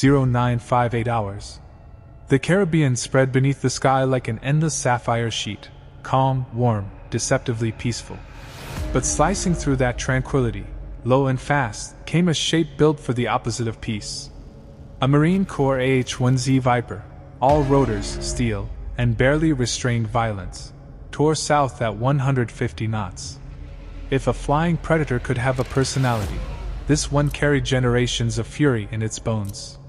0958 hours. The Caribbean spread beneath the sky like an endless sapphire sheet, calm, warm, deceptively peaceful. But slicing through that tranquility, low and fast, came a shape built for the opposite of peace. A Marine Corps AH-1Z Viper, all rotors, steel, and barely restrained violence, tore south at 150 knots. If a flying predator could have a personality, this one carried generations of fury in its bones.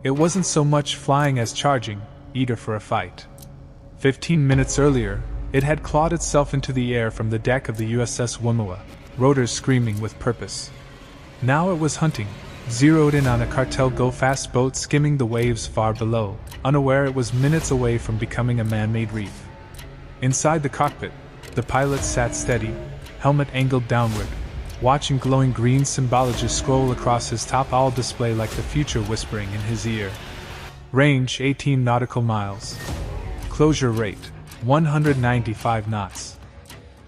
It wasn't so much flying as charging, eager for a fight. 15 minutes earlier, it had clawed itself into the air from the deck of the USS Woomera, rotors screaming with purpose. Now it was hunting, zeroed in on a cartel go-fast boat skimming the waves far below, unaware it was minutes away from becoming a man-made reef. Inside the cockpit, the pilot sat steady, helmet angled downward, watching glowing green symbology scroll across his top owl display like the future whispering in his ear. Range 18 nautical miles. Closure rate 195 knots.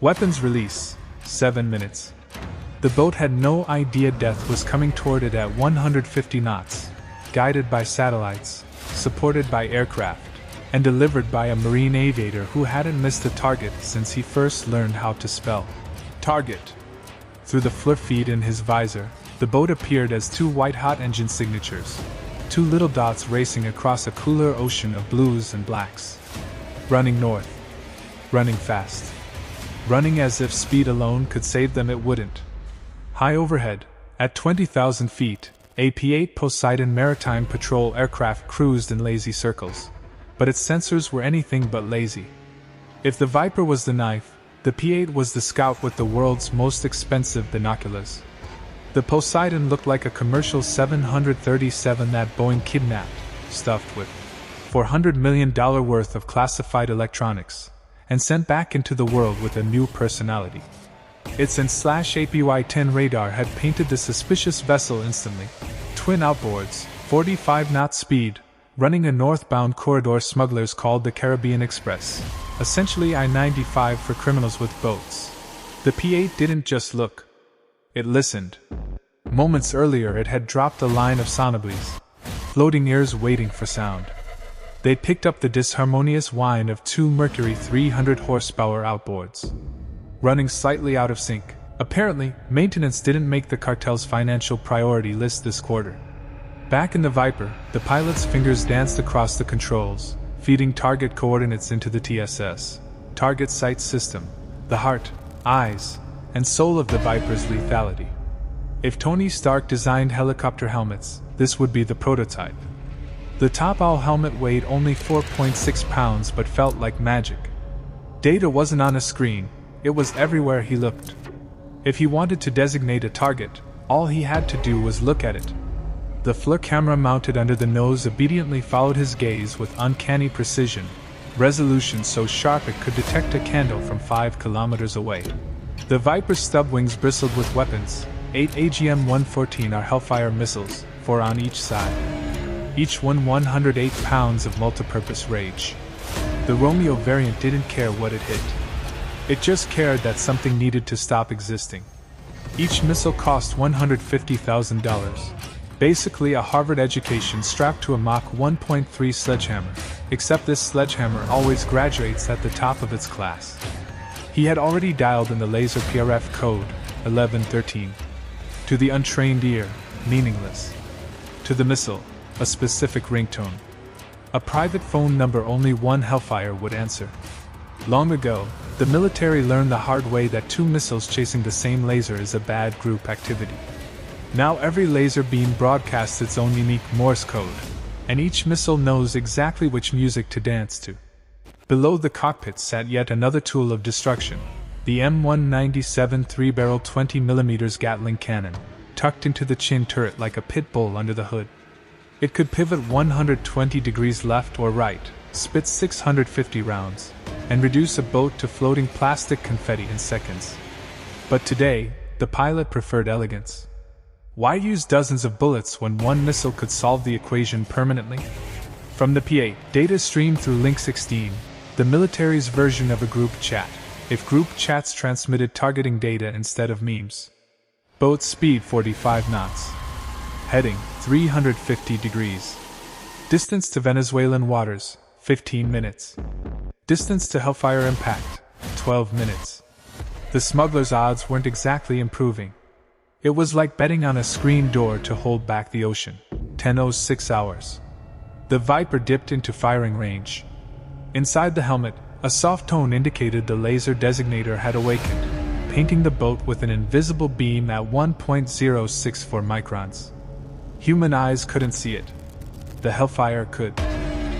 Weapons release 7 minutes. The boat had no idea death was coming toward it at 150 knots, guided by satellites, supported by aircraft, and delivered by a Marine aviator who hadn't missed a target since he first learned how to spell target. Through the FLIR feed in his visor, the boat appeared as two white-hot engine signatures, two little dots racing across a cooler ocean of blues and blacks. Running north. Running fast. Running as if speed alone could save them. It wouldn't. High overhead, at 20,000 feet, a P-8 Poseidon maritime patrol aircraft cruised in lazy circles, but its sensors were anything but lazy. If the Viper was the knife, the P-8 was the scout with the world's most expensive binoculars. The Poseidon looked like a commercial 737 that Boeing kidnapped, stuffed with $400 million worth of classified electronics, and sent back into the world with a new personality. Its N/APY-10 radar had painted the suspicious vessel instantly. Twin outboards, 45-knot speed, running a northbound corridor smugglers called the Caribbean Express. Essentially I-95 for criminals with boats. The P-8 didn't just look. It listened. Moments earlier it had dropped a line of sonoblies, floating ears waiting for sound. They picked up the disharmonious whine of two Mercury 300 horsepower outboards, running slightly out of sync. Apparently, maintenance didn't make the cartel's financial priority list this quarter. Back in the Viper, the pilot's fingers danced across the controls, feeding target coordinates into the TSS, target sight system, the heart, eyes, and soul of the Viper's lethality. If Tony Stark designed helicopter helmets, this would be the prototype. The Top Owl helmet weighed only 4.6 pounds but felt like magic. Data wasn't on a screen, it was everywhere he looked. If he wanted to designate a target, all he had to do was look at it. The FLIR camera mounted under the nose obediently followed his gaze with uncanny precision, resolution so sharp it could detect a candle from 5 kilometers away. The Viper's stub wings bristled with weapons, 8 AGM-114 are Hellfire missiles, 4 on each side. Each one 108 pounds of multipurpose rage. The Romeo variant didn't care what it hit. It just cared that something needed to stop existing. Each missile cost $150,000. Basically a Harvard education strapped to a Mach 1.3 sledgehammer, except this sledgehammer always graduates at the top of its class. He had already dialed in the laser PRF code, 1113. To the untrained ear, meaningless. To the missile, a specific ringtone. A private phone number only one Hellfire would answer. Long ago, the military learned the hard way that two missiles chasing the same laser is a bad group activity. Now every laser beam broadcasts its own unique Morse code, and each missile knows exactly which music to dance to. Below the cockpit sat yet another tool of destruction, the M197 3-barrel 20mm Gatling cannon, tucked into the chin turret like a pit bull under the hood. It could pivot 120 degrees left or right, spit 650 rounds, and reduce a boat to floating plastic confetti in seconds. But today, the pilot preferred elegance. Why use dozens of bullets when one missile could solve the equation permanently? From the P-8, data streamed through Link 16, the military's version of a group chat, if group chats transmitted targeting data instead of memes. Boat speed 45 knots. Heading 350 degrees. Distance to Venezuelan waters, 15 minutes. Distance to Hellfire impact, 12 minutes. The smuggler's odds weren't exactly improving. It was like betting on a screen door to hold back the ocean. 10:06 hours. The Viper dipped into firing range. Inside the helmet, a soft tone indicated the laser designator had awakened, painting the boat with an invisible beam at 1.064 microns. Human eyes couldn't see it. The Hellfire could.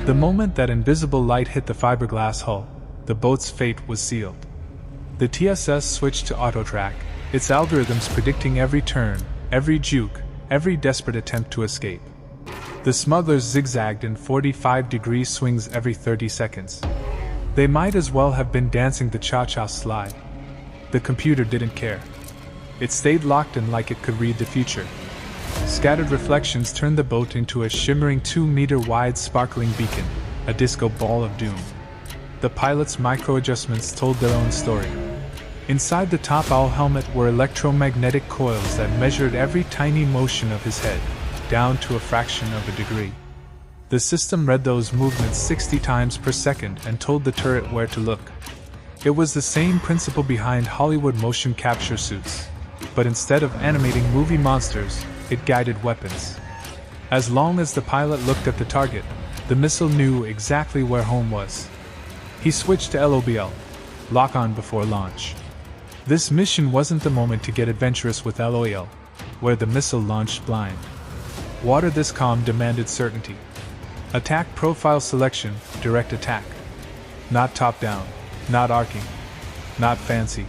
The moment that invisible light hit the fiberglass hull, the boat's fate was sealed. The TSS switched to auto-track, its algorithms predicting every turn, every juke, every desperate attempt to escape. The smugglers zigzagged in 45-degree swings every 30 seconds. They might as well have been dancing the cha-cha slide. The computer didn't care. It stayed locked in like it could read the future. Scattered reflections turned the boat into a shimmering 2-meter-wide sparkling beacon, a disco ball of doom. The pilot's micro-adjustments told their own story. Inside the top owl helmet were electromagnetic coils that measured every tiny motion of his head, down to a fraction of a degree. The system read those movements 60 times per second and told the turret where to look. It was the same principle behind Hollywood motion capture suits, but instead of animating movie monsters, it guided weapons. As long as the pilot looked at the target, the missile knew exactly where home was. He switched to LOBL, lock on before launch. This mission wasn't the moment to get adventurous with LOL, where the missile launched blind. Water this calm demanded certainty. Attack profile selection, direct attack. Not top-down, not arcing, not fancy.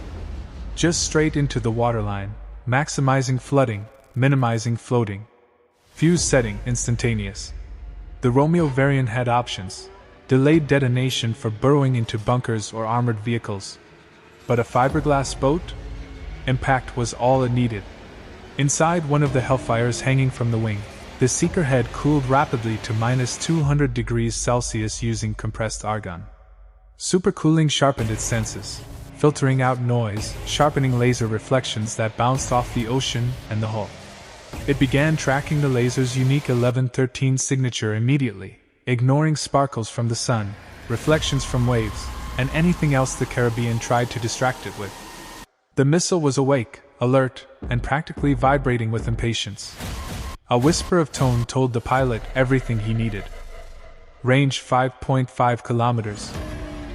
Just straight into the waterline, maximizing flooding, minimizing floating. Fuse setting instantaneous. The Romeo variant had options. Delayed detonation for burrowing into bunkers or armored vehicles. But a fiberglass boat? Impact was all it needed. Inside one of the Hellfires hanging from the wing, the Seeker head cooled rapidly to -200 degrees Celsius using compressed argon. Supercooling sharpened its senses, filtering out noise, sharpening laser reflections that bounced off the ocean and the hull. It began tracking the laser's unique 1113 signature immediately, ignoring sparkles from the sun, reflections from waves, and anything else the Caribbean tried to distract it with. The missile was awake, alert, and practically vibrating with impatience. A whisper of tone told the pilot everything he needed. Range 5.5 kilometers.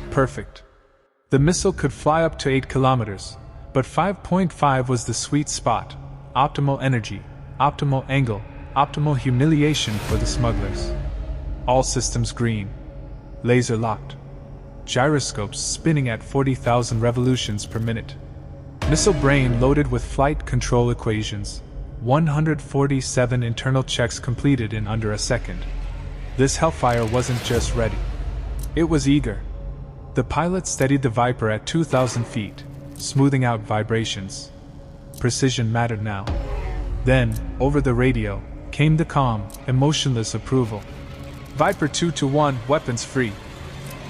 Perfect. The missile could fly up to 8 kilometers, but 5.5 was the sweet spot. Optimal energy, optimal angle, optimal humiliation for the smugglers. All systems green. Laser locked. Gyroscopes spinning at 40,000 revolutions per minute. Missile brain loaded with flight control equations. 147 internal checks completed in under a second. This Hellfire wasn't just ready. It was eager. The pilot steadied the Viper at 2,000 feet, smoothing out vibrations. Precision mattered now. Then, over the radio, came the calm, emotionless approval. Viper 2-1, weapons free.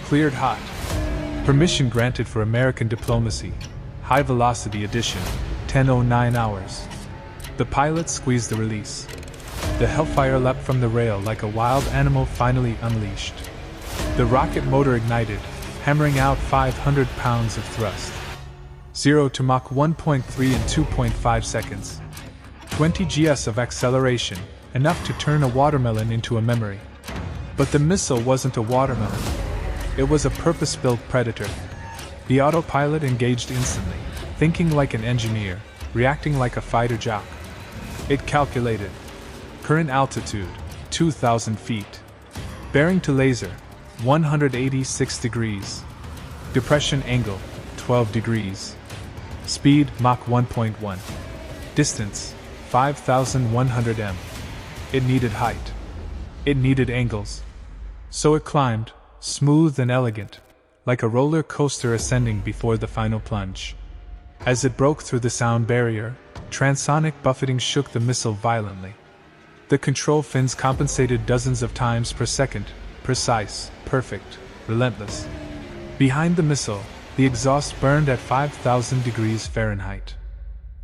Cleared hot. Permission granted for American diplomacy. High Velocity Edition, 10:09 hours. The pilot squeezed the release. The Hellfire leapt from the rail like a wild animal finally unleashed. The rocket motor ignited, hammering out 500 pounds of thrust. 0 to Mach 1.3 in 2.5 seconds. 20 gs of acceleration, enough to turn a watermelon into a memory. But the missile wasn't a watermelon. It was a purpose-built predator. The autopilot engaged instantly, thinking like an engineer, reacting like a fighter jock. It calculated. Current altitude, 2,000 feet. Bearing to laser, 186 degrees. Depression angle, 12 degrees. Speed, Mach 1.1. Distance, 5,100 m. It needed height. It needed angles. So it climbed, smooth and elegant, like a roller coaster ascending before the final plunge. As it broke through the sound barrier, transonic buffeting shook the missile violently. The control fins compensated dozens of times per second, precise, perfect, relentless. Behind the missile, the exhaust burned at 5,000 degrees Fahrenheit.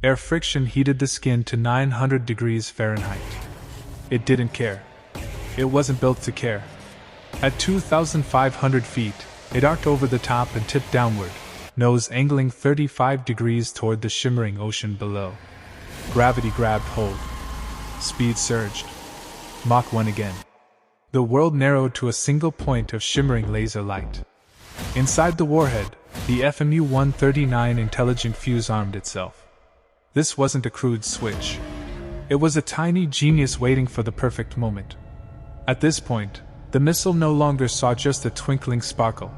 Air friction heated the skin to 900 degrees Fahrenheit. It didn't care. It wasn't built to care. At 2,500 feet, it arced over the top and tipped downward, nose angling 35 degrees toward the shimmering ocean below. Gravity grabbed hold. Speed surged. Mach 1 again. The world narrowed to a single point of shimmering laser light. Inside the warhead, the FMU-139 intelligent fuse armed itself. This wasn't a crude switch. It was a tiny genius waiting for the perfect moment. At this point, the missile no longer saw just a twinkling sparkle.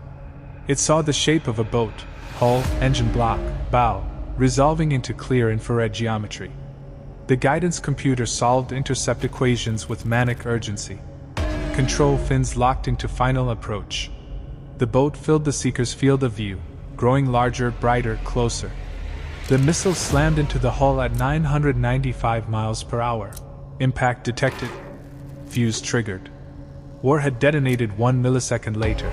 It saw the shape of a boat, hull, engine block, bow, resolving into clear infrared geometry. The guidance computer solved intercept equations with manic urgency. Control fins locked into final approach. The boat filled the seeker's field of view, growing larger, brighter, closer. The missile slammed into the hull at 995 miles per hour. Impact detected. Fuse triggered. Warhead detonated 1 millisecond later.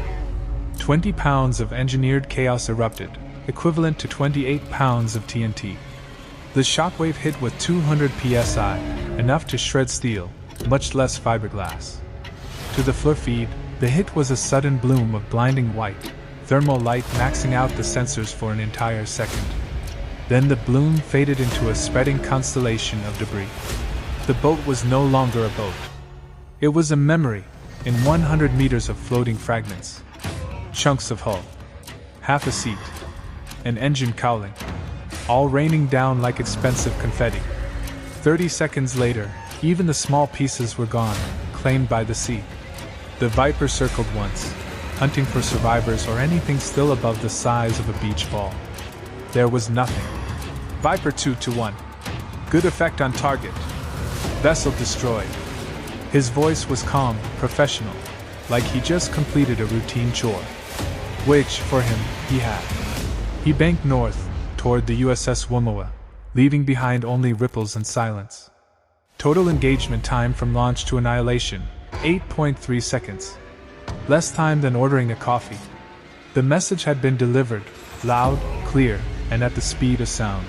20 pounds of engineered chaos erupted, equivalent to 28 pounds of TNT. The shockwave hit with 200 psi, enough to shred steel, much less fiberglass. To the floor feed, the hit was a sudden bloom of blinding white, thermal light maxing out the sensors for an entire second. Then the bloom faded into a spreading constellation of debris. The boat was no longer a boat. It was a memory, in 100 meters of floating fragments. Chunks of hull. Half a seat. An engine cowling. All raining down like expensive confetti. 30 seconds later, even the small pieces were gone, claimed by the sea. The Viper circled once, hunting for survivors or anything still above the size of a beach ball. There was nothing. Viper 2-1. Good effect on target. Vessel destroyed. His voice was calm, professional, like he just completed a routine chore. Which, for him, he had. He banked north, toward the USS Womoa, leaving behind only ripples and silence. Total engagement time from launch to annihilation, 8.3 seconds. Less time than ordering a coffee. The message had been delivered, loud, clear, and at the speed of sound.